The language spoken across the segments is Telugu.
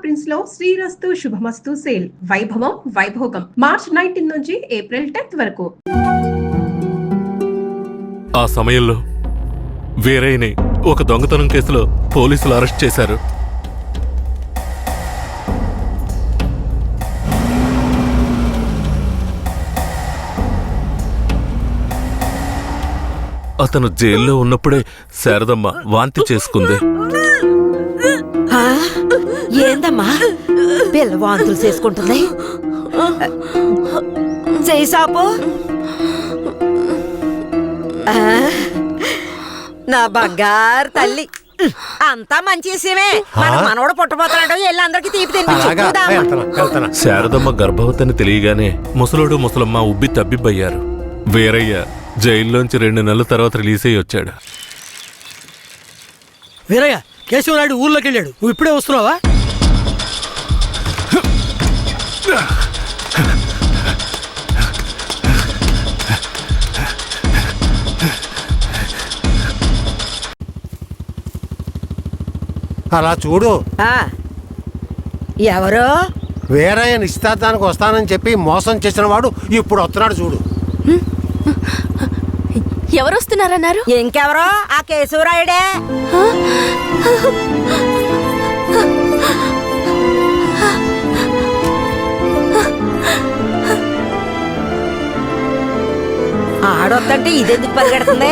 ప్రిన్స్ లో శ్రీరస్తు శుభమస్తు సేల్ వైభవం వైభోగం మార్చ్ 19 నుంచి ఏప్రిల్ 10th వరకు. ఆ సమయంలో వీరయ్యని ఒక దొంగతనం కేసులో పోలీసులు అరెస్ట్ చేశారు. అతను జైల్లో ఉన్నప్పుడే శారదమ్మ వాంతి చేసుకుంది. ఏందమ్మా పిల్ల వాంతులు చేసుకుంటుంది? చేసాపు నా బంగారు తల్లి, అంతా మంచి విషయమే. మన మనవడు పుట్టబోతున్నాడు, వెళ్ళి అందరికి తీపి తినిపించు. శారదమ్మ గర్భవతిని తెలియగానే ముసలోడు ముసలమ్మ ఉబ్బి తబ్బిబ్బయ్యారు. వీరయ్య జైల్లోంచి 2 నెలల తర్వాత రిలీజ్ అయ్యి వచ్చాడు. వీరయ్య, కేశవనాయుడు ఊర్లోకి వెళ్ళాడు, నువ్వు ఇప్పుడే వస్తున్నావా? అలా చూడు. ఎవరో వీరయ్య నిశ్చితార్థానికి వస్తానని చెప్పి మోసం చేసిన వాడు ఇప్పుడు వస్తున్నాడు చూడు. ఎవరు వస్తున్నారన్నారు? ఇంకెవరో ఆ కేశవరాయుడే. ఆడొద్దంటే ఇదెందుకు పరిగెడుతుంది?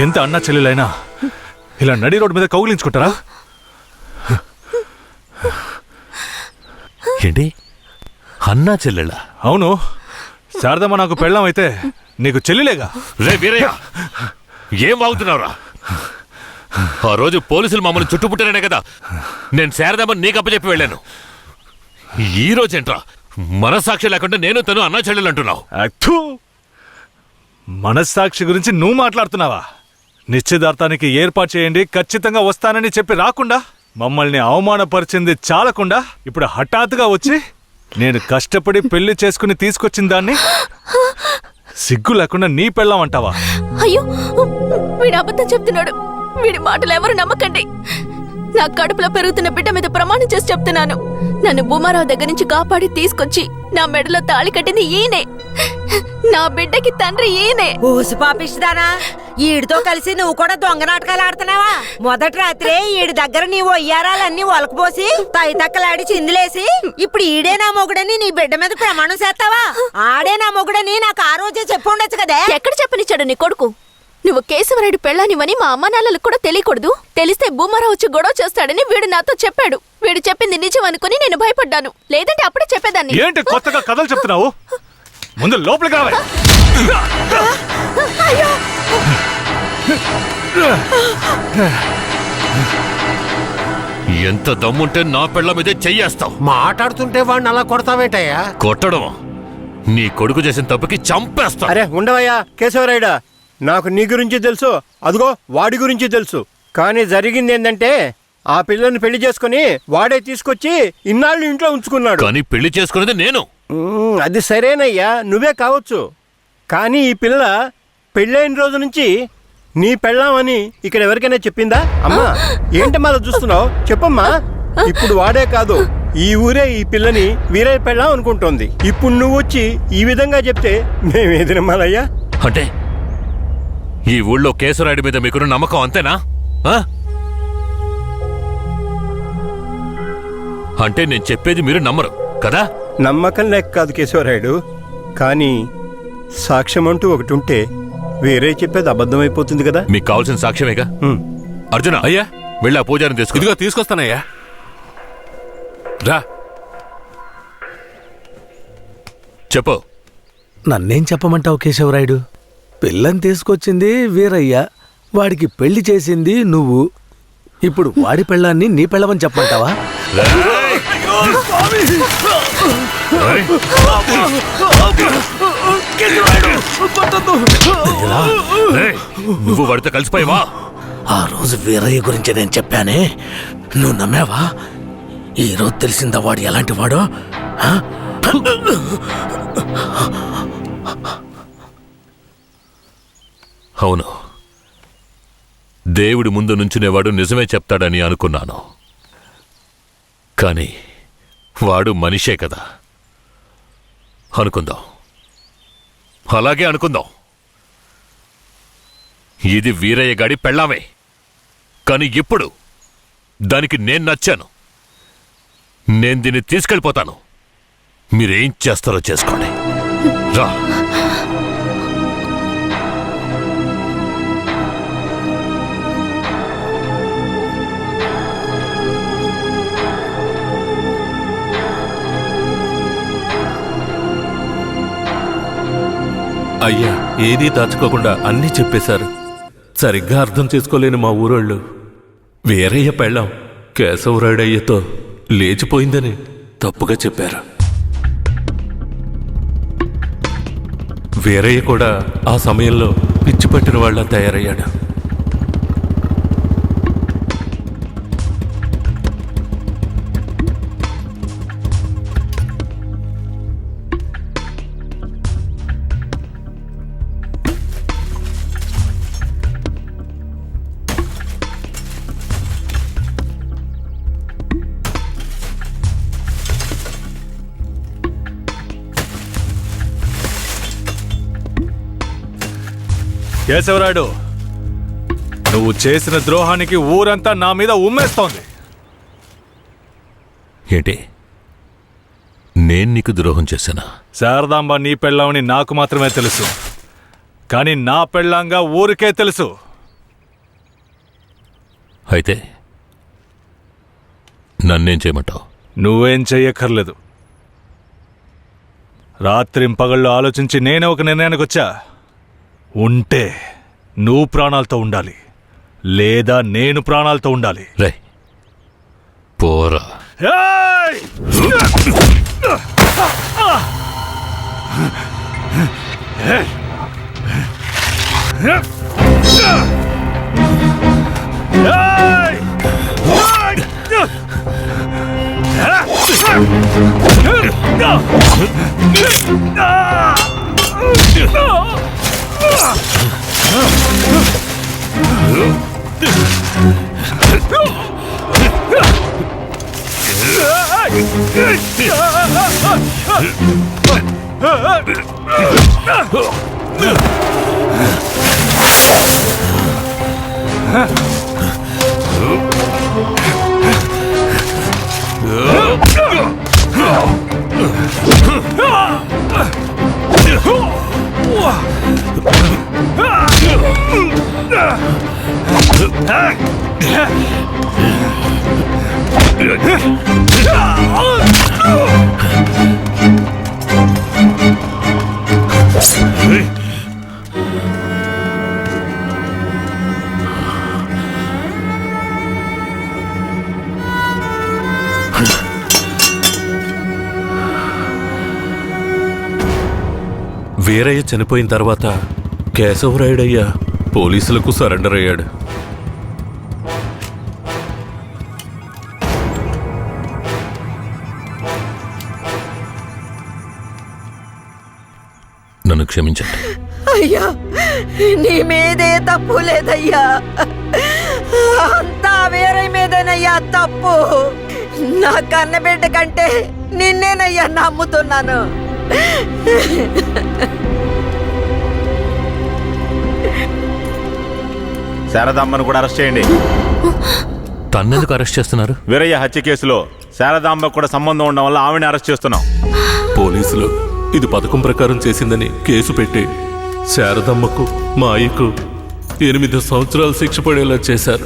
ఎంత అన్నా చెల్లెలైనా ఇలా నడి రోడ్డు మీద కౌగిలించుకుంటారా? ఏంటి అన్నా చెల్లెళ్ళ? అవును, శారదమ్మ నాకు పెళ్ళాం అయితే నీకు చెల్లిలేగా. రే వీరయ్య, ఏం వాగుతున్నావురా? ఆ రోజు పోలీసులు మమ్మల్ని చుట్టుముట్టారనే కదా నేను శారదమ్మ నీకు అప్పచెప్పి వెళ్ళాను. ఈ రోజేంట్రా మనస్సాక్షి లేకుండా నేను తను అన్నా చెల్లెలు అంటున్నావు? మనస్సాక్షి గురించి నువ్వు మాట్లాడుతున్నావా? నిశ్చితార్థానికి ఏర్పాటు చేయండి, ఖచ్చితంగా వస్తానని చెప్పి రాకుండా మమ్మల్ని అవమానపరిచింది చాలకుండా ఇప్పుడు హఠాత్తుగా వచ్చి నేను కష్టపడి పెళ్లి చేసుకుని తీసుకొచ్చిన దాన్ని సిగ్గు లేకుండా నీ పెళ్ళాం అంటావా? అయ్యో, వీడు అబద్ధం చెప్తున్నాడు. వీడి మాటలు ఎవరు నమ్మకండి. నా కడుపులో పెరుగుతున్న బిడ్డ మీద ప్రమాణం చేసి చెప్తున్నాను. నన్ను భూమారావు దగ్గర నుంచి కాపాడి తీసుకొచ్చి నా మెడలో తాళి కట్టింది ఈయనే. నా బిడ్డకి తండ్రి ఈయనే. ఊసి పాపిస్తానా? ఈడితో కలిసి నువ్వు కూడా దొంగ నాటకాలు ఆడుతున్నావా? మొదటి రాత్రే ఈడి దగ్గర నీ ఒయ్యారాలన్నీ ఒలకపోసి తైతక్కలాడి చిందులేసి ఇప్పుడు ఈడే నా మొగుడని నీ బిడ్డ మీద ప్రమాణం చేస్తావా? ఆడే నా మొగుడని నాకు ఆ రోజే చెప్పు ఉండొచ్చు కదే. ఎక్కడ చెప్పనిచ్చాడు నీ కొడుకు? నువ్వు కేశవరాయుడు పెళ్ళానివని మా అమ్మ నాన్నలకు కూడా తెలియకూడదు. తెలిస్తే భూమారావు వచ్చి గొడవ చేస్తాడని వీడు నాతో చెప్పాడు. వీడు చెప్పింది నిజం అనుకుని నేను భయపడ్డాను, లేదంటే అప్పుడే చెప్పేదాన్ని. ఏంటి కొత్తగా కథలు చెప్తున్నావు? ముందు లోపలికి రావాలి. ఎంత దమ్ముంటే నా పెళ్ళ మీదే చెయ్యేస్తావు? మాట్లాడుతుంటే వాడిని అలా కొడతావేంటయ్యా? కొట్టడం నీ కొడుకు చేసిన తప్పుకి చంపేస్తా. అరే ఉండవయ్యా కేశవరాయుడా, నాకు నీ గురించి తెలుసు, అదిగో వాడి గురించి తెలుసు. కానీ జరిగింది ఏంటంటే ఆ పిల్లని పెళ్లి చేసుకుని వాడే తీసుకొచ్చి ఇన్నాళ్ళు ఇంట్లో ఉంచుకున్నాడు. కానీ పెళ్లి చేసుకునేది నేను. అది సరేనయ్యా, నువ్వే కావచ్చు. కానీ ఈ పిల్ల పెళ్ళైన రోజు నుంచి నీ పెళ్ళామని ఇక్కడ ఎవరికైనా చెప్పిందా? అమ్మా ఏంటమ్మా చూస్తున్నావు? చెప్పమ్మా. ఇప్పుడు వాడే కాదు, ఈ ఊరే ఈ పిల్లని వీరయ్య పెళ్ళాం అనుకుంటోంది. ఇప్పుడు నువ్వు వచ్చి ఈ విధంగా చెప్తే మేమేది నమ్మాలయ్యా? అంటే ఈ ఊళ్ళో కేశవరాయుడి మీద మీకున్న నమ్మకం అంతేనా? అంటే నేను చెప్పేది మీరు నమ్మరు కదా? నమ్మకం లేక కాదు కేశవరాయుడు, కానీ సాక్ష్యం అంటూ ఒకటి ఉంటే వేరే చెప్పేది అబద్ధమైపోతుంది కదా. మీకు కావాల్సిన సాక్ష్యమేగా. అర్జున, అయ్యా వెళ్ళి ఆ పూజారిని తీసుకు. ఇదిగో తీసుకొస్తానయ్యా. రా. చెప్పు. నన్నేం చెప్పమంటావు కేశవరాయుడు? పిల్లని తీసుకొచ్చింది వీరయ్య, వాడికి పెళ్లి చేసింది నువ్వు. ఇప్పుడు వాడి పెళ్ళాన్ని నీ పెళ్ళమని చెప్పమంటావా? నువ్వు వాడితో కలిసిపోయావా? ఆ రోజు వీరయ్య గురించి నేను చెప్పానే, నువ్వు నమ్మావా? ఈరోజు తెలిసిందా వాడు ఎలాంటి వాడో? అవును, దేవుడి ముందు నుంచునేవాడు నిజమే చెప్తాడని అనుకున్నాను. కానీ వాడు మనిషే కదా. అనుకుందాం, అలాగే అనుకుందాం. ఇది వీరయ్య గాడి పెళ్ళామే. కానీ ఇప్పుడు దానికి నేను నచ్చాను. నేను దీన్ని తీసుకెళ్ళిపోతాను. మీరేం చేస్తారో చేసుకోండి. రా. అయ్యా, ఏదీ దాచుకోకుండా అన్నీ చెప్పేశారు. సరిగ్గా అర్థం చేసుకోలేని మా ఊరోళ్ళు వీరయ్య పెళ్ళాం కేశవరాయుడయ్యతో లేచిపోయిందని తప్పుగా చెప్పారు. వీరయ్య కూడా ఆ సమయంలో పిచ్చి పట్టిన వాళ్ళ తయారయ్యాడు. కేశవరాయుడు, నువ్వు చేసిన ద్రోహానికి ఊరంతా నా మీద ఉమ్మేస్తోంది. ఏంటి, నేను నీకు ద్రోహం చేశానా? శారదాంబ నీ పెళ్ళామని నాకు మాత్రమే తెలుసు, కానీ నా పెళ్ళాంగా ఊరికే తెలుసు. అయితే నన్నేం చేయమంటావు? నువ్వేం చెయ్యక్కర్లేదు. రాత్రింపగళ్ళు ఆలోచించి నేనే ఒక నిర్ణయానికి వచ్చా. ఉంటే నువ్వు ప్రాణాలతో ఉండాలి, లేదా నేను ప్రాణాలతో ఉండాలి. రే పోరా. ఏయ్! వీరయ్య చనిపోయిన తర్వాత కేశవరాయుడయ్య పోలీసులకు సరెండర్ అయ్యాడు. నన్ను క్షమించండి. అయ్యా, నీ మీదే తప్పు లేదయ్యా, అంతా వీరయ్య మీదేనయ్యా తప్పు. నా కన్నబిడ్డ కంటే నిన్నేనయ్యా నమ్ముతున్నాను. శారదాంబను కూడా అరెస్ట్ చేయండి. తన్నెందుకు అరెస్ట్ చేస్తున్నారు? వీరయ్య హత్య కేసులో శారదాంబ కూడా సంబంధం ఉండడం వల్ల ఆవిడని అరెస్ట్ చేస్తున్నాం. పోలీసులు ఇది పథకం ప్రకారం చేసిందని కేసు పెట్టి శారదమ్మకు మా అయ్యకు 8 సంవత్సరాలు శిక్ష పడేలా చేశారు.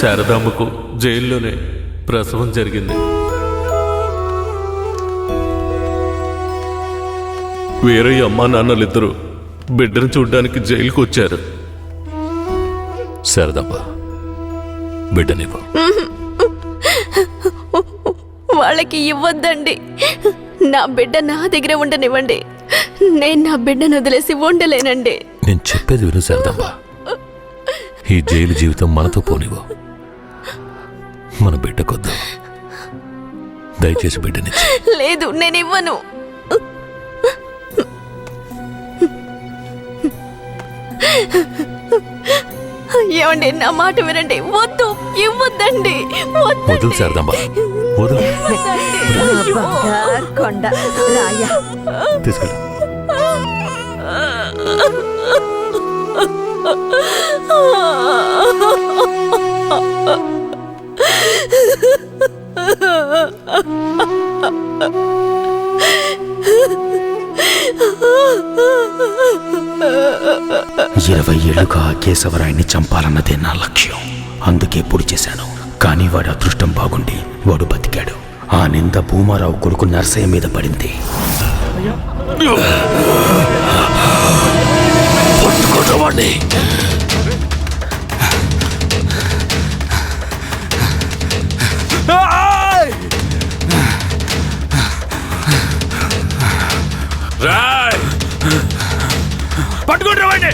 శారదమ్మకు జైల్లోనే ప్రసవం జరిగింది. వీరయ్య అమ్మా నాన్నలిద్దరూ బిడ్డను చూడ్డానికి జైలుకు వచ్చారు. శారదమ్మ, బిడ్డనివ్వు. వాళ్ళకి ఇవ్వద్దండి. నా బిడ్డ నా దగ్గర ఉండనివ్వండి. నేను నా బిడ్డను వదిలేసి ఉండలేనండి. నేను చెప్పేది విను శారదమ్మ. ఈ జైలు జీవితం మనతో పోనివ్వు. మన బిడ్డకొద్దు. దయచేసి బిడ్డనిచ్చి. లేదు, నేను ఇవ్వను. ఏమండి, నా మాట వినండి. వద్దు, ఇవ్వద్దండి. వదులు శారదాంబ, వదులు. బంగారు కొండ రాయ. తీసుకెళ్ళు. ఇరవై ఏళ్లుగా ఆ కేశవరాయన్ని చంపాలన్నదే నా లక్ష్యం. అందుకే పొడి చేశాను. కానీ వాడి అదృష్టం బాగుండి వాడు బతికాడు. ఆ నింద భూమారావు కొడుకు నర్సయ్య మీద పడింది. పట్టుకోవాడిని. పట్టుకుంటారు వాడిని.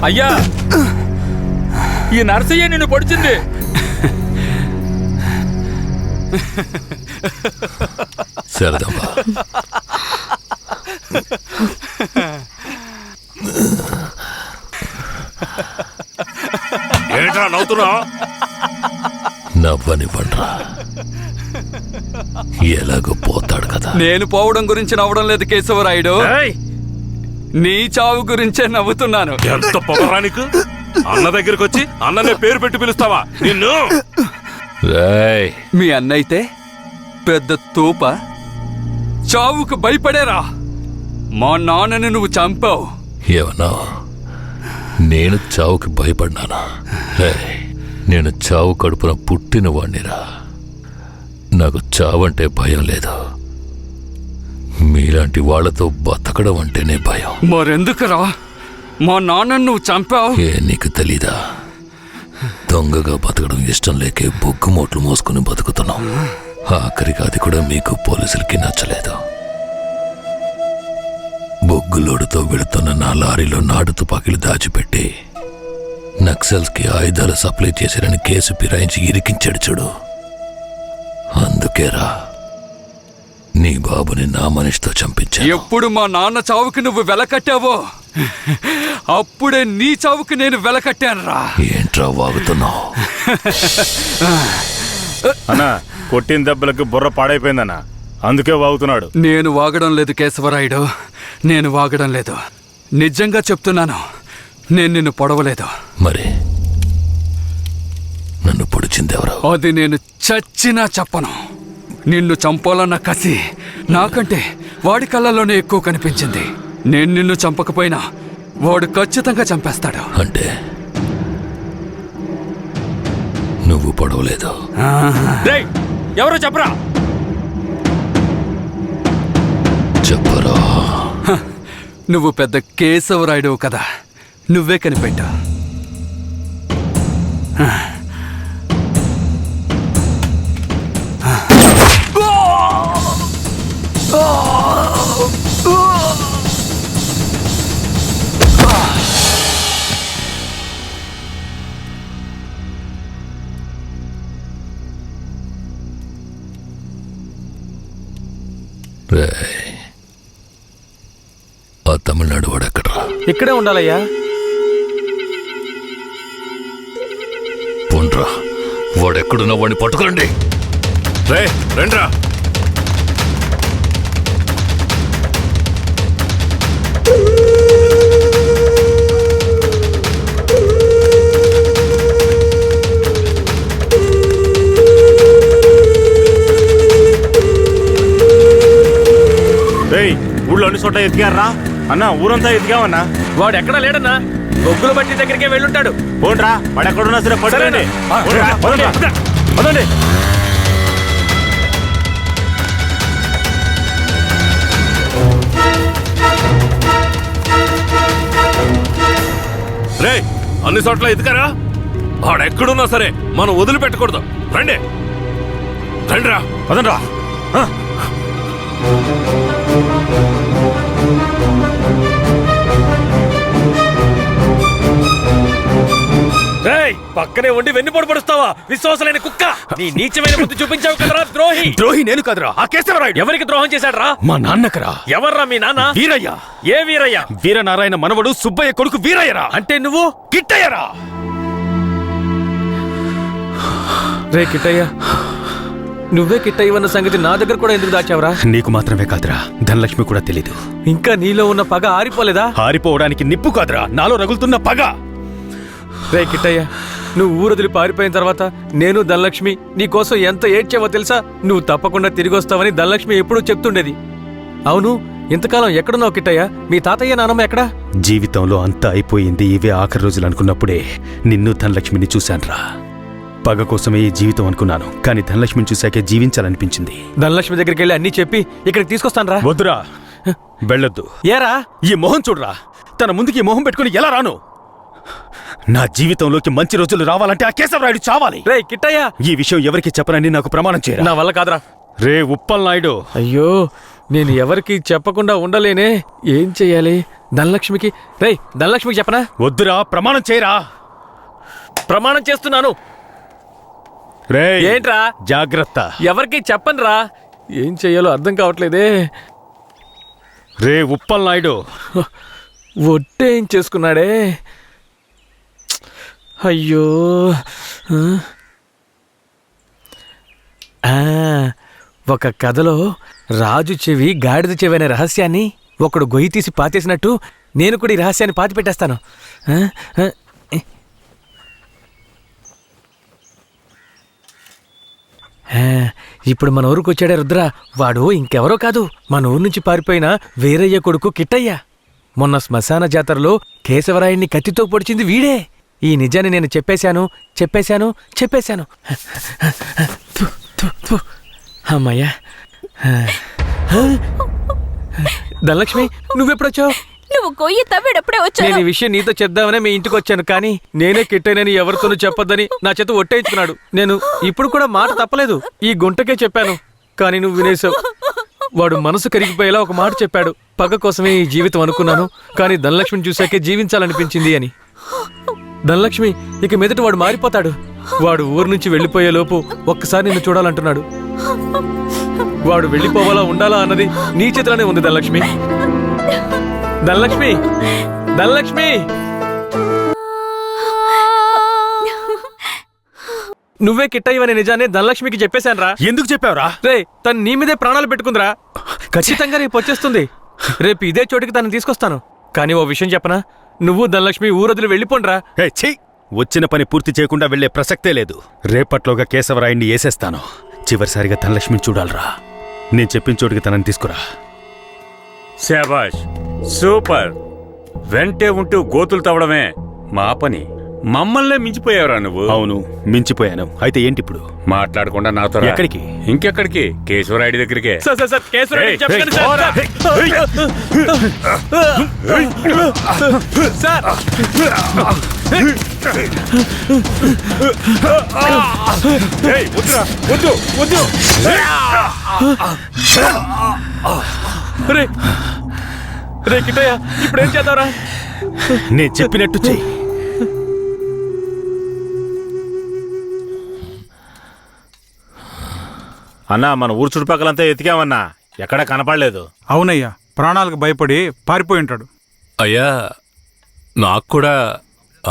అయ్యా, ఈ నర్సయ్య నిన్ను పొడిచింది. శారదాంబ, ఏంట్రా నవ్వుతున్నావు? నవ్వనివ్వండ్రా. ఎలాగో పోతాడు కదా. నేను పోవడం గురించి నవ్వడం లేదు కేశవరాయుడు, నీ చావు గురించే నవ్వుతున్నాను. ఎంత పొగరా నీకు? అన్న దగ్గరికి వచ్చి అన్ననే పేరు పెట్టి పిలుస్తావా నిన్ను? రేయ్, మీ అన్నయితే పెద్ద తోప, చావుకు భయపడేరా. మా నాన్నని నువ్వు చంపావు. ఏమన్నా నేను చావుకి భయపడ్డానా? రేయ్, నేను చావు కడుపున పుట్టిన వాణ్ణిరా. నాకు చావంటే భయం లేదు. మీలాంటి వాళ్లతో బతకడం అంటేనే భయం. మరెందుకురా మా నాన్నను నువ్వు చంపావు? ఏ నీకు తెలీదా? దొంగగా బతకడం ఇష్టం లేకే బొగ్గు మోట్లు మోసుకుని బతుకుతున్నాం. ఆఖరికి అది కూడా మీకు పోలీసులకి నచ్చలేదు. బొగ్గులోడుతో వెళుతున్న నా లారీలో నాటు తుపాకీలు దాచిపెట్టి నక్సల్స్కి ఆయుధాలు సప్లై చేశారని కేసు ఫిరాయించి ఇరికించాడు చూడు. అందుకేరా నీ బాబుని నా మనిషితో చంపించా. ఎప్పుడు మా నాన్న చావుకి నువ్వు వెలకట్టావో అప్పుడే నీ చావుకి నేను వెలకట్టానురా. ఏంట్రా వాగుతున్నావు? అన్నా, కొట్టిన దెబ్బలకు బుర్ర పాడైపోయిందన్నా, అందుకే వాగుతున్నాడు. నేను వాగడం లేదు కేశవరాయుడు, నేను వాగడం లేదు. నిజంగా చెప్తున్నాను, నేను నిన్ను పొడవలేదు. మరి నన్ను పొడిచిందెవరు? అది నేను చచ్చినా చెప్పను. నిన్ను చంపాలన్న కసి నాకంటే వాడి కళ్ళలోనే ఎక్కువ కనిపించింది. నేను నిన్ను చంపకపోయినా వాడు ఖచ్చితంగా చంపేస్తాడు. అంటే నువ్వు పొడవలేదు? ఎవరో చెప్పరా? చెప్పరా. నువ్వు పెద్ద కేశవరాయుడు కదా, నువ్వే కనిపెట్టా. ఆ తమిళనాడు వాడు ఎక్కడ్రా? ఇక్కడే ఉండాలయ్యా. పోండ్రా, వాడెక్కడున్నా వాడిని పట్టుకోండి. రండ్రా. ఊళ్ళో అన్ని చోట్ల ఎతికారా అన్నా? ఊరంతా ఎతికామన్నా. వాడు ఎక్కడా లేడన్నా, బొగ్గుల బట్టి దగ్గరికే వెళ్ళుంటాడు. పోండ్రా, వాడు ఎక్కడున్నా సరే పట్టుకోండి. రే, అన్ని చోట్ల ఎదుకారా? వాడెక్కడున్నా సరే మనం వదిలిపెట్టకూడదు. రండి రండిరా పదండ్రా. పక్కనే ఉండి వెన్నుపోటు పడుస్తావా విశ్వాసలేని కుక్క? నీ నీచమైన బుద్ధి చూపించావు కదరా ద్రోహి. ద్రోహి నేను కాదురా, ఆ కేశవరాయుడు. ఎవరికి ద్రోహం చేశాడ్రా? మా నాన్నకరా. ఎవర్రా మీ నాన్న? వీరయ్య. ఏ వీరయ్య? వీరనారాయణ మనవడు సుబ్బయ్య కొడుకు వీరయ్యరా. అంటే నువ్వు కిట్టయ్యరా. రే కిట్టయ్య, నువ్వే కిట్టయ్యవన్న సంగతి నా దగ్గర కూడా ఎందుకు దాచావురా? నీకు మాత్రమే కాదురా, ధనలక్ష్మి కూడా తెలీదు. ఇంకా నీలో ఉన్న పగ ఆరిపోలేదా? ఆరిపోవడానికి నిప్పు కాదురా, నాలో రగులుతున్న పగ. రే కిట్టయ్య, నువ్వు ఊరొదిలి పారిపోయిన తర్వాత నేను ధనలక్ష్మి నీకోసం ఎంత ఏడ్చావో తెలుసా? నువ్వు తప్పకుండా తిరిగి వస్తావని ధనలక్ష్మి ఎప్పుడూ చెప్తుండేది. అవును, ఇంతకాలం ఎక్కడున్నావు కిట్టయ్య? మీ తాతయ్య నానమ్మ ఎక్కడా? జీవితంలో అంతా అయిపోయింది, ఇవే ఆఖరి రోజులు అనుకున్నప్పుడే నిన్ను ధనలక్ష్మిని చూశాన్రా. పగ కోసమే ఈ జీవితం అనుకున్నాను, కానీ ధనలక్ష్మిని చూశాకే జీవించాలనిపించింది. ధనలక్ష్మి దగ్గరికి వెళ్ళి అన్నీ చెప్పి ఇక్కడికి తీసుకొస్తాను రా. వద్దురా, వెళ్ళొద్దు. ఏరా? ఈ మొహం చూడరా, తన ముందుకి ఈ మొహం పెట్టుకుని ఎలా రాను? నా జీవితంలోకి మంచి రోజులు రావాలంటే ఆ కేశవరాయుడు చావాలి. రే కిట్టయ్య, ఈ విషయం ఎవరికి చెప్పనని నాకు ప్రమాణం చేయరా. నా వల్ల కాదురా. రే ఉప్పల్ నాయుడు. అయ్యో, నేను ఎవరికి చెప్పకుండా ఉండలేనే. ఏం చెయ్యాలి? ధనలక్ష్మికి ధనలక్ష్మికి చెప్పనా? వద్దురా, ప్రమాణం చేయరా. ప్రమాణం చేస్తున్నాను. రే ఏంట్రా? జాగ్రత్త. ఎవరికి చెప్పనురా. ఏం చెయ్యాలో అర్థం కావట్లేదే. రే ఉప్పల్ నాయుడు. ఒట్టేం చేసుకున్నాడే. అయ్యో, ఒక కథలో రాజు చెవి గాడిద చెవి అనే రహస్యాన్ని ఒకడు గొయ్యి తీసి పాతేసినట్టు నేను కూడా ఈ రహస్యాన్ని పాతి పెట్టేస్తాను. ఇప్పుడు మన ఊరికి వచ్చాడే రుద్ర. వాడు ఇంకెవరో కాదు, మన ఊరు నుంచి పారిపోయిన వీరయ్య కొడుకు కిట్టయ్య. మొన్న శ్మశాన జాతరలో కేశవరాయుణ్ణి కత్తితో పొడిచింది వీడే. ఈ నిజాన్ని నేను చెప్పేశాను. అమ్మయ్యా. ధనలక్ష్మి, నువ్వెప్పుడొచ్చావు? నువ్వు గొయ్యి తవ్వేటప్పుడే వచ్చావు. నేను ఈ విషయం నీతో చెప్దామనే మీ ఇంటికి వచ్చాను, కానీ నేనే కిట్టైనని ఎవరితోనూ చెప్పొద్దని నా చేత ఒట్టేయించుకున్నాడు. నేను ఇప్పుడు కూడా మాట తప్పలేదు, ఈ గుంటకే చెప్పాను, కానీ నువ్వు వినేశావు. వాడు మనసు కరిగిపోయేలా ఒక మాట చెప్పాడు. పగ కోసమే ఈ జీవితం అనుకున్నాను, కానీ ధనలక్ష్మిని చూశాకే జీవించాలనిపించింది అని. ధనలక్ష్మి ఇక మీదట వాడు మారిపోతాడు. వాడు ఊరు నుంచి వెళ్ళిపోయేలోపు ఒక్కసారి నిన్ను చూడాలంటున్నాడు. వాడు వెళ్ళిపోవాలా ఉండాలా అన్నది నీ చేతిలోనే ఉంది ధనలక్ష్మి. ధనలక్ష్మి, ధనలక్ష్మి, నువ్వే కిట్టయ్యవనే నిజాన్ని ధనలక్ష్మికి చెప్పేశానురా. ఎందుకు చెప్పావురా? రే, తను నీ మీదే ప్రాణాలు పెట్టుకుందిరా. ఖచ్చితంగా రేపు వచ్చేస్తుంది. రేపు ఇదే చోటికి తనని తీసుకొస్తాను. కానీ ఓ విషయం చెప్పనా, నువ్వు ధనలక్ష్మి ఊరొదిలి వెళ్ళిపోండ్రా. వచ్చిన పని పూర్తి చేయకుండా వెళ్లే ప్రసక్తే లేదు. రేపట్లోగా కేశవరాయుణ్ణి వేసేస్తాను. చివరిసారిగా ధనలక్ష్మిని చూడాలరా. నేను చెప్పిన చోటికి తనని తీసుకురా. శాబాష్, సూపర్. వెంటే ఉంటూ గోతులు తవ్వడమే మా పని. మమ్మల్నే మించిపోయావురా నువ్వు. అవును, మించిపోయాను. అయితే ఏంటి ఇప్పుడు? మాట్లాడకుండా నాతో రా. ఎక్కడికి? ఇంకెక్కడికి? కేశవరాయుడి దగ్గరికే. సార్, కేశవరాయుడికి చెప్పకండి సార్. వద్దు. రే కిట్టయ్య, ఇప్పుడు ఏం చేద్దాంరా? నేను చెప్పినట్టు చెయ్యి. అన్నా, మన ఊరు చుట్టుపక్కలంతా ఎతికామన్నా, ఎక్కడా కనపడలేదు. అవునయ్యా, ప్రాణాలకు భయపడి పారిపోయి ఉంటాడు. అయ్యా, నాకు కూడా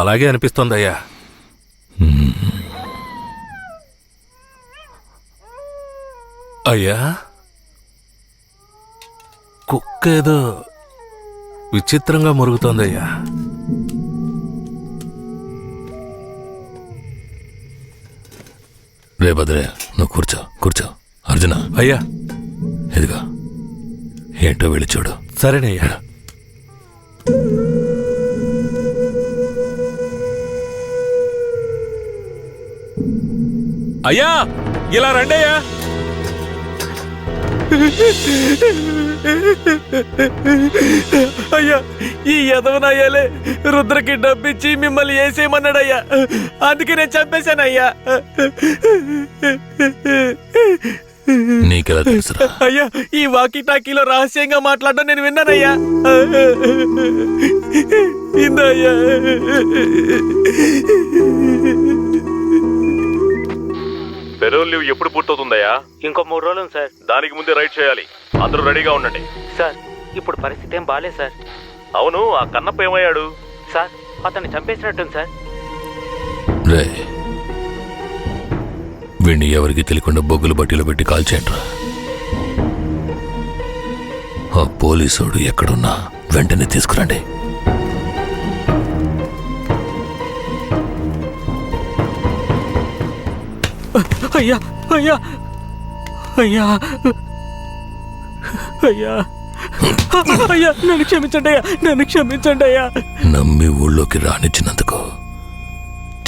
అలాగే అనిపిస్తోంది అయ్యా. అయ్యా, కుక్క ఏదో విచిత్రంగా మురుగుతోందయ్యా. రే భద్రయ్య, నువ్వు కూర్చో. అర్జున, అయ్యా ఇదిగా ఏంటో వెళ్ళి చూడు. సరేనయ్యా. అయ్యా, ఇలా రండి అయ్యా. అయ్యా ఈ యదవనయ్యాలే రుద్రకి డబ్బిచ్చి మిమ్మల్ని వేసేయమన్నాడయ్యా, అందుకే నేను చంపేశానయ్యా. నీకెలా తెలుసురా? అయ్యా ఈ వాకీ టాకీలో రహస్యంగా మాట్లాడడం నేను విన్నానయ్యా. ఇందయ్యా. పెరోల్ లీవ్ ఎప్పుడు పూర్తవుతుందయ్యా? ఇంకో 3 రోజులు సార్. దానికి ముందే రైడ్ చేయాలి. అందరూ రెడీగా ఉండండి. సార్ ఇప్పుడు పరిస్థితి ఏం బాలేదు సార్. అవును, ఆ కన్నప్ప ఏమయ్యాడు? సార్ అతన్ని చంపేసినట్టుంది సార్. రే, వీణ్ణి ఎవరికి తెలియకుండా బొగ్గులు బట్టీలో పెట్టి కాల్చేయండిరా. ఆ పోలీసోడు ఎక్కడున్నా వెంటనే తీసుకురండి. అయ్యా అయ్యా అయ్యా అయ్యా అయ్యా నన్ను క్షమించండి అయ్యా, నన్ను క్షమించండి అయ్యా. నమ్మి ఊళ్ళోకి రానిచ్చినందుకు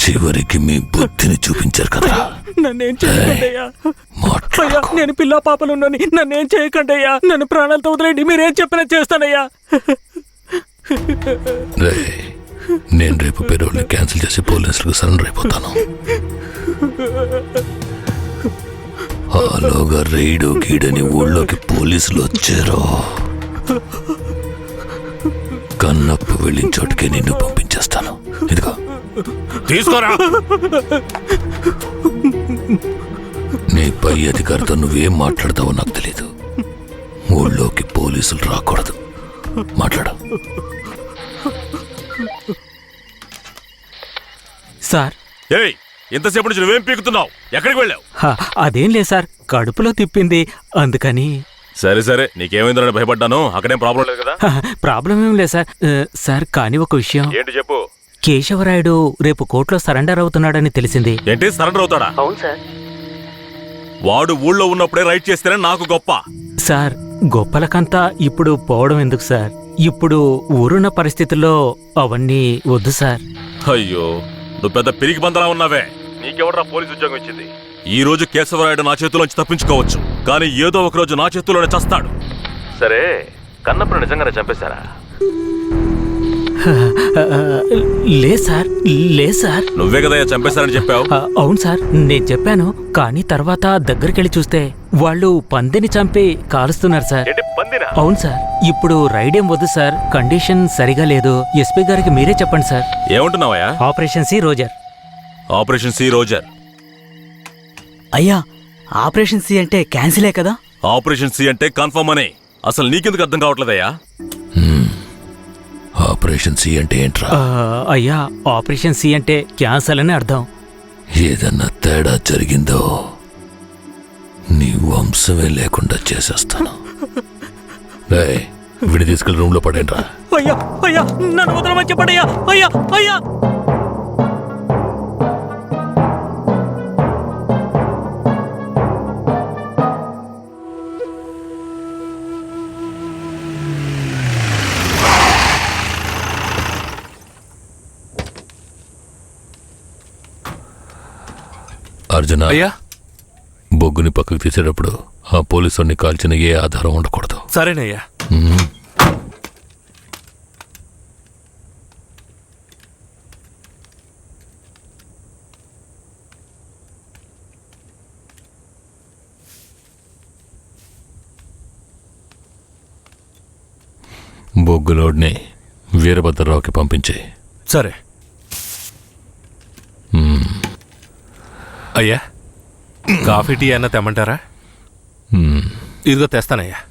చివరికి మీ బుద్ధిని చూపించారు కదా. నన్నేం చేయకండి అయ్యా. అయ్యా నేను పిల్ల పాపలున్నాని నన్నేం చేయకండి అయ్యా. నన్ను ప్రాణాలతో వదిలేండి, మీరేం చెప్పినా చేస్తానయ్యా. రే, నేను రేపు పెరోల్ని క్యాన్సిల్ చేసి పోలీసులకు సరెండర్ అయిపోతాను. ఆలోగా రైడు గీడని ఊళ్ళోకి పోలీసులు వచ్చారో కన్నప్ప వెళ్ళిన చోటుకే నిన్ను పంపించేస్తాను. ఇదిగో తీసుకోరా. నీ పై అధికారితో నువ్వేం మాట్లాడతావో నాకు తెలీదు. ఊళ్ళోకి పోలీసులు రాకూడదు. మాట్లాడు. సార్ ఏయ్, ఎంతసేపు నుంచి నువ్వేం పీకుతున్నావు? ఎక్కడికి వెళ్ళావు? అదేం లేదు సార్, కడుపులో తిప్పింది అందుకని. సరే సరే, నీకేమైందని భయపడ్డాను. అక్కడేం ప్రాబ్లం లేదు కదా? ప్రాబ్లం ఏం లేదు సార్. సార్ కానీ ఒక విషయం. ఏంటి చెప్పు. కేశవరాయుడు రేపు కోర్టులో సరెండర్ అవుతున్నాడని తెలిసింది. ఏంటి సరెండర్ అవుతాడా? అవును సార్. వాడు ఊళ్ళో ఉన్నప్పుడే రైట్ చేస్తేనే నాకు గొప్ప. సార్ గొప్పలకంతా ఇప్పుడు పోవడం ఎందుకు సార్? ఇప్పుడు ఊరున్న పరిస్థితుల్లో అవన్నీ వద్దు సార్. అయ్యో, నువ్వు పెద్ద పిరికి బందలా ఉన్నావే. నీకెవడరా పోలీసు ఉద్యోగం ఇచ్చింది? ఈ రోజు కేశవరాయుడు నా చేతిలోంచి తప్పించుకోవచ్చు, కానీ ఏదో ఒక రోజు నా చేతిలోనే చస్తాడు. సరే, కన్నప్పను నిజంగానే చంపేశారా? లే సార్, లే సార్. నువ్వే కదా చంపేశారని చెప్పావు. అవును సార్, నేను చెప్పాను. కానీ తర్వాత దగ్గరికెళ్ళి చూస్తే వాళ్ళు పందిని చంపి కాలుస్తున్నారు సార్. అవును సార్. ఇప్పుడు రైడేం వద్దు సార్, కండిషన్ సరిగా లేదు. ఎస్పీ గారికి మీరే చెప్పండి సార్. ఏమంటున్నావయ్యా? Operation C Roger. Operation C Roger. అయ్యా, ఆపరేషన్ సి అంటే క్యాన్సిలే కదా? ఆపరేషన్ సి అంటే కన్ఫర్మ్ అని. అసలు నీకెందుకు అర్థం కావట్లేదయ్యా? ఆపరేషన్ సి అంటే ఏంట్రా? అయ్యా, ఆపరేషన్ సి అంటే క్యాన్సల్ అని అర్థం. ఏదన్నా తేడా జరిగిందో నీ వంశమే లేకుండా చేసేస్తాను. విడి తీసుకెళ్ళి రూమ్ లో పడేంట్రా. అయ్యా అయ్యా నన్ను వదలమని చెప్పండి అయ్యా. అయ్యా అయ్యా అర్జున, బొగ్గుని పక్కకు తీసేటప్పుడు ఆ పోలీసుని కాల్చిన ఏ ఆధారం ఉండకూడదు. సరేనయ్యా. బొగ్గులోడ్ని వీరభద్రరావుకి పంపించే. సరే అయ్యా, కాఫీ టీ అన్న తెమ్మంటారా? ఇదిగో తెస్తానయ్యా.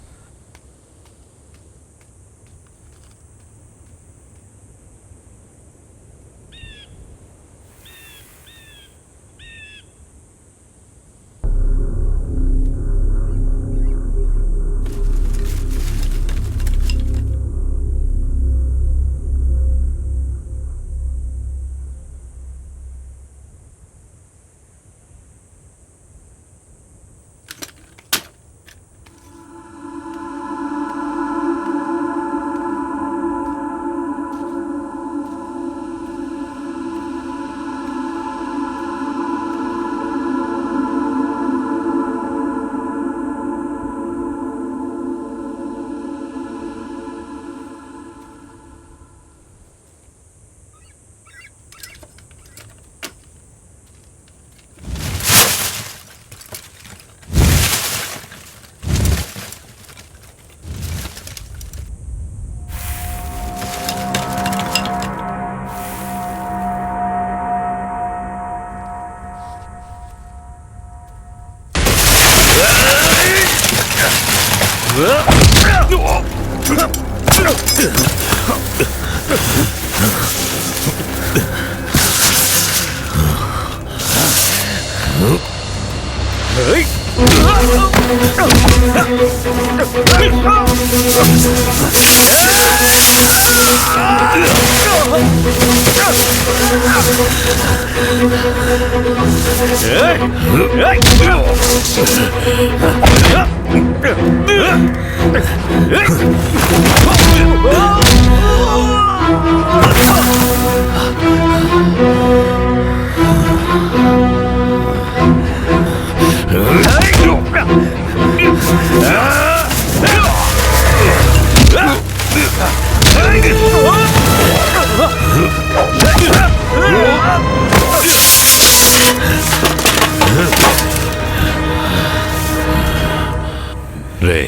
రే,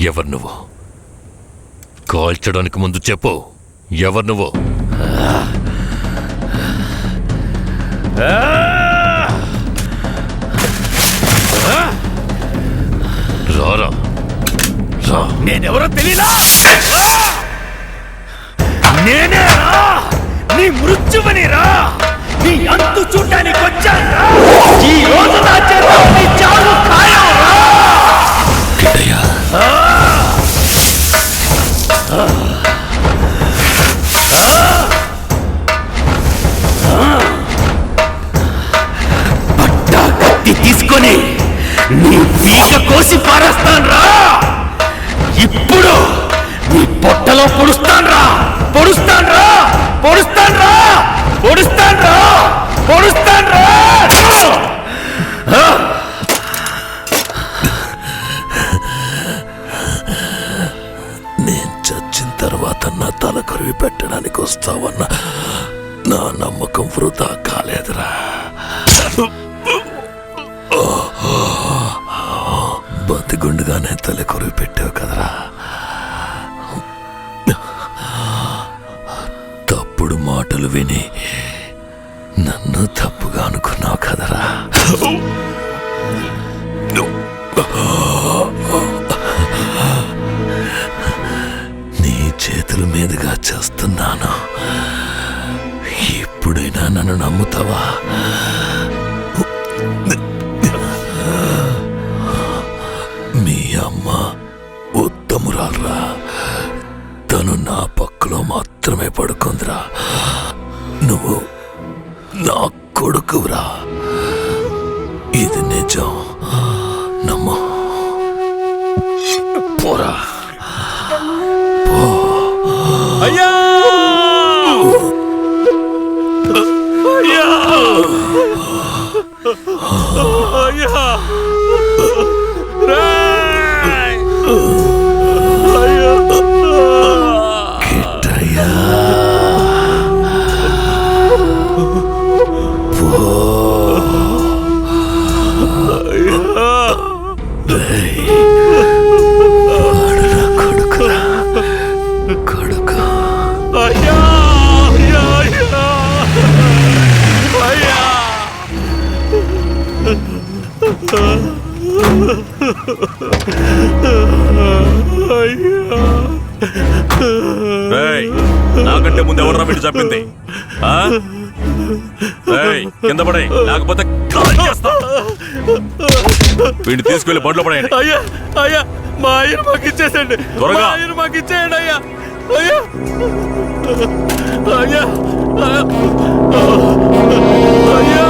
ఎవరు నువ్వు? కాల్చడానికి ముందు చెప్పు, ఎవరు నువ్వు? రారా, రా. నేనెవరో తెలీదా? నేనే రా, నీ మృత్యువని రా, నీ అంతు చూడడానికి వచ్చాను. ఈ రోజు నా చేత నీ చావు ఖాయం రా. పట్టా కత్తి తీసుకొని నీ పీక కోసి పారేస్తాను రా. ఇప్పుడు నీ పొట్టలో పొడుస్తాను రా, పొడుస్తాను రా, పొడుస్తాను రా, పొడుస్తాను రా, పొడుస్తాను రా. నేను చచ్చిన తర్వాత నా తల కొరివి పెట్టడానికి వస్తావన్న నా నమ్మకం వృధా కాలేదురా. బతిగుండుగానే తల కొరివి పెట్టావు కదరా. తప్పుడు మాటలు విని నన్ను తప్పుగా అనుకున్నావు కదరా. నీ చేతుల మీదుగా చేస్తున్నాను. ఇప్పుడైనా నన్ను నమ్ముతావా? మీ అమ్మ ఉత్తమురాలరా, తను నా పక్కలో మాత్రమే పడుకుందిరా. నువ్వు నా కొడుకురా, ఇది నిజం, నమ్ము. పోరా, పో. అయ్యా అయ్యా అయ్యా కిట్టయ్యా, పో. కొడుకురా, కొడుకు. అయ్యా అయ్యా అయ్యా అయ్యా. రేయ్, నాకంటే ముందు ఎవరు వీడు చెప్పింది? కింద పడే, లేకపోతే కాల్ చేస్తా. వీడిని తీసుకెళ్లి బండ్లో పడేయండి. అయ్యా అయ్యా, మా ఆయన మాకు ఇచ్చేసండి, త్వరగా. మా ఆయన మాకు ఇచ్చేయండి అయ్యా. అయ్యా అయ్యా అయ్యా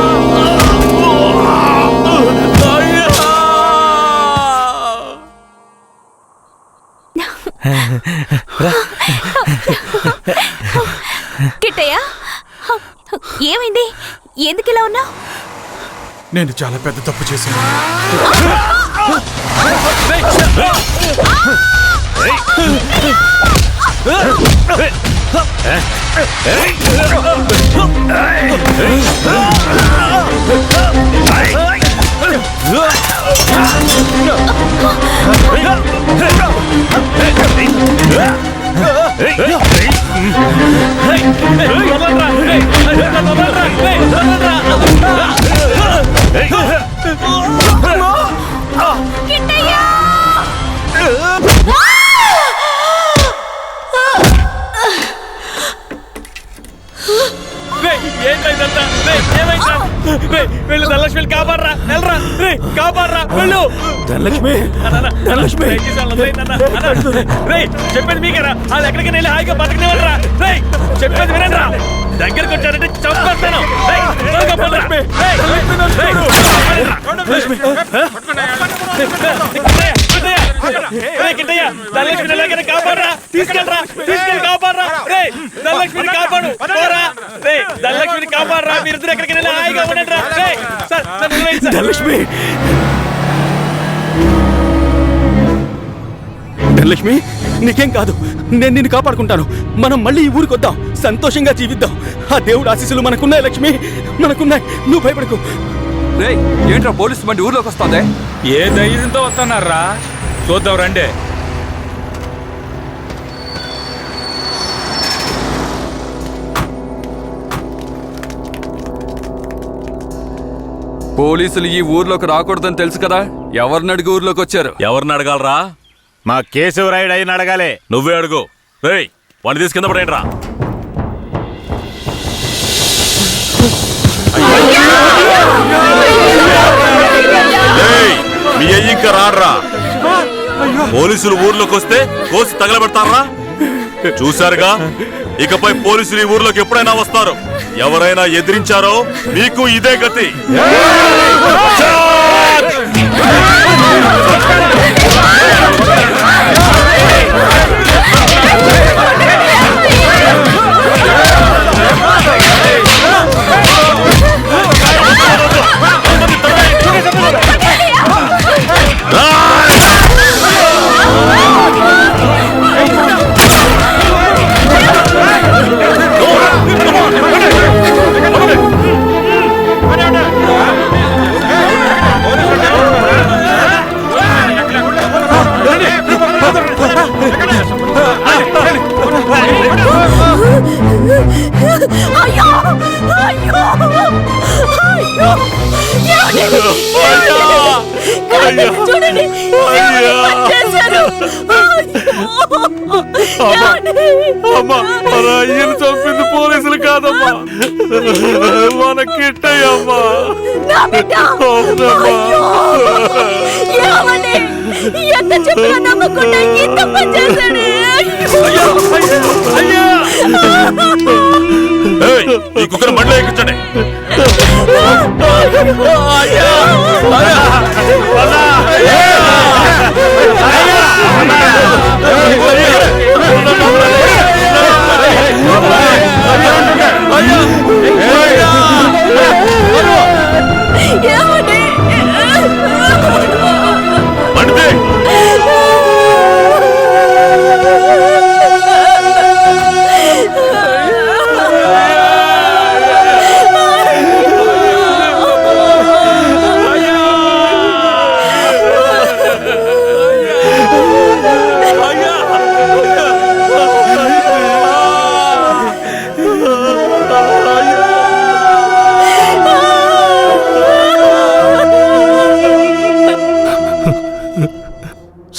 కిట్టయ్య, ఏమైంది? ఎందుకు ఇలా ఉన్నావు? నేను చాలా పెద్ద తప్పు చేశాను. ధనలక్ష్మి చెప్పేది మీకేరా వాళ్ళు ఎక్కడికి వెళ్ళి హాయిగా బతకనివ్వరా చెప్పేది వినండి దగ్గరకు వచ్చారంటే చంపేస్తాను ధనలక్ష్మిని కాపాడరా తీసుకెళ్ళరా తీసుకెళ్ళి కాపాడరా ధనలక్ష్మిని కాపాడు ధనలక్ష్మిని కాపాడరా మీరిద్దరు ఎక్కడికి వెళ్ళి హాయిగా ఉండండి రా ధనలక్ష్మి ధనలక్ష్మి నీకేం కాదు నేను నిన్ను కాపాడుకుంటాను మనం మళ్ళీ ఈ ఊరికి వద్దాం సంతోషంగా జీవిద్దాం ఆ దేవుడు ఆశీస్సులు మనకున్నాయి లక్ష్మి మనకున్నాయి నువ్వు భయపడకు రేయ్ ఏంట్రా పోలీసు బండి ఊర్లోకి వస్తుంది ఏ ధైర్యంతో వస్తున్నారా చూద్దాం రండి పోలీసులు ఈ ఊర్లోకి రాకూడదని తెలుసు కదా ఎవరిని అడిగి ఊర్లోకి వచ్చారు ఎవరిని అడగాలరా? మా కేశవరాయుడు అయిన అడగాలే. నువ్వే అడుగు. రేయ్ వాడిని తీసుకు కింద పడేయండి రా. మీ అయ్యి ఇంకా రాడ్రా. పోలీసులు ఊర్లోకి వస్తే కోసి తగలబెడతారా? చూశారుగా, ఇకపై పోలీసులు ఈ ఊర్లోకి ఎప్పుడైనా వస్తారు. ఎవరైనా ఎదిరించారో మీకు ఇదే గతి. అయ్యను చంపింది పోలీసులు కాదమ్మా, మన కిట్టయ్యమ్మా. ఈ కుక్కను బండ్లో ఎక్కించండి.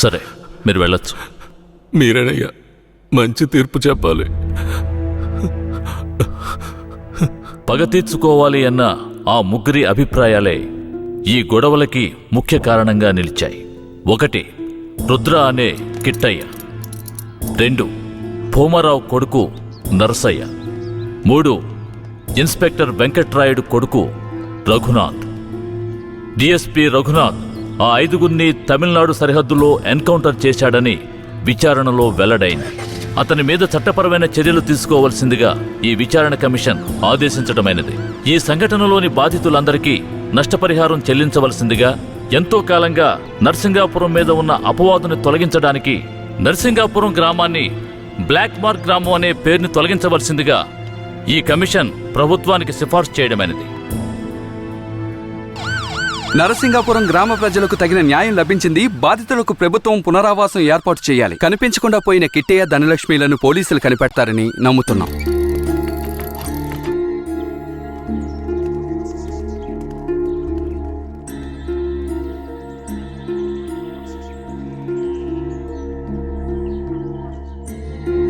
సరే, మీరు వెళ్ళొచ్చు. మీరేనయ్యా మంచి తీర్పు చెప్పాలి. పగ తీర్చుకోవాలి అన్న ఆ ముగ్గురి అభిప్రాయాలే ఈ గొడవలకి ముఖ్య కారణంగా నిలిచాయి. 1 రుద్ర అనే కిట్టయ్య, 2 భూమారావు కొడుకు నరసయ్య, 3 ఇన్స్పెక్టర్ వెంకట్రాయుడు కొడుకు రఘునాథ్. డిఎస్పీ రఘునాథ్ ఆ 5గురిని తమిళనాడు సరిహద్దులో ఎన్కౌంటర్ చేశాడని విచారణలో వెల్లడైంది. అతని మీద చట్టపరమైన చర్యలు తీసుకోవాల్సిందిగా ఈ విచారణ కమిషన్ ఆదేశించడమైనది. ఈ సంఘటనలోని బాధితులందరికీ నష్టపరిహారం చెల్లించవలసిందిగా, ఎంతో కాలంగా నర్సింగాపురం మీద ఉన్న అపవాదుని తొలగించడానికి నర్సింగాపురం గ్రామాన్ని బ్లాక్ మార్క్ గ్రామం అనే పేరుని తొలగించవలసిందిగా ఈ కమిషన్ ప్రభుత్వానికి సిఫార్సు చేయడమైనది. నరసింగాపురం గ్రామ ప్రజలకు తగిన న్యాయం లభించింది. బాధితులకు ప్రభుత్వం పునరావాసం ఏర్పాటు చేయాలి. కనిపించకుండా పోయిన కిట్టయ్య, ధనలక్ష్మిలను పోలీసులు కనిపెడతారని నమ్ముతున్నాం.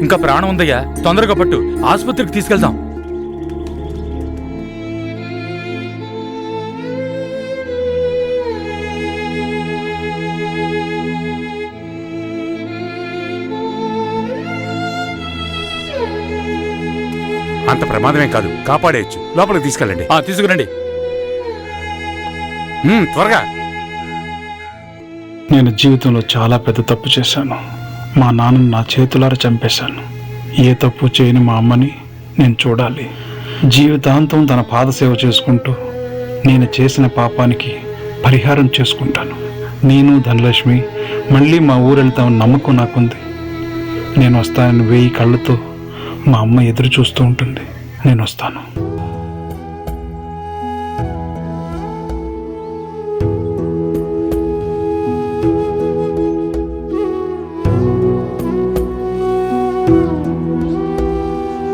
ఇంకా ప్రాణం ఉందయ్యా, తొందరగా పట్టు, ఆసుపత్రికి తీసుకెళ్దాం. అంత ప్రమాదమేం కాదు, కాపాడేయచ్చు. లోపలికి తీసుకెళ్ళండి. తీసుకురండి. త్వరగా. నేను జీవితంలో చాలా పెద్ద తప్పు చేశాను. మా నాన్నను నా చేతులారా చంపేశాను. ఏ తప్పు చేయని మా అమ్మని నేను చూడాలి. జీవితాంతం తన పాదసేవ చేసుకుంటూ నేను చేసిన పాపానికి పరిహారం చేసుకుంటాను. నేను ధనలక్ష్మి మళ్ళీ మా ఊరు వెళ్తామని నమ్మకం నాకుంది. నేను వస్తానని 1000 కళ్ళతో మా అమ్మ ఎదురు చూస్తూ ఉంటుంది. నేను వస్తాను.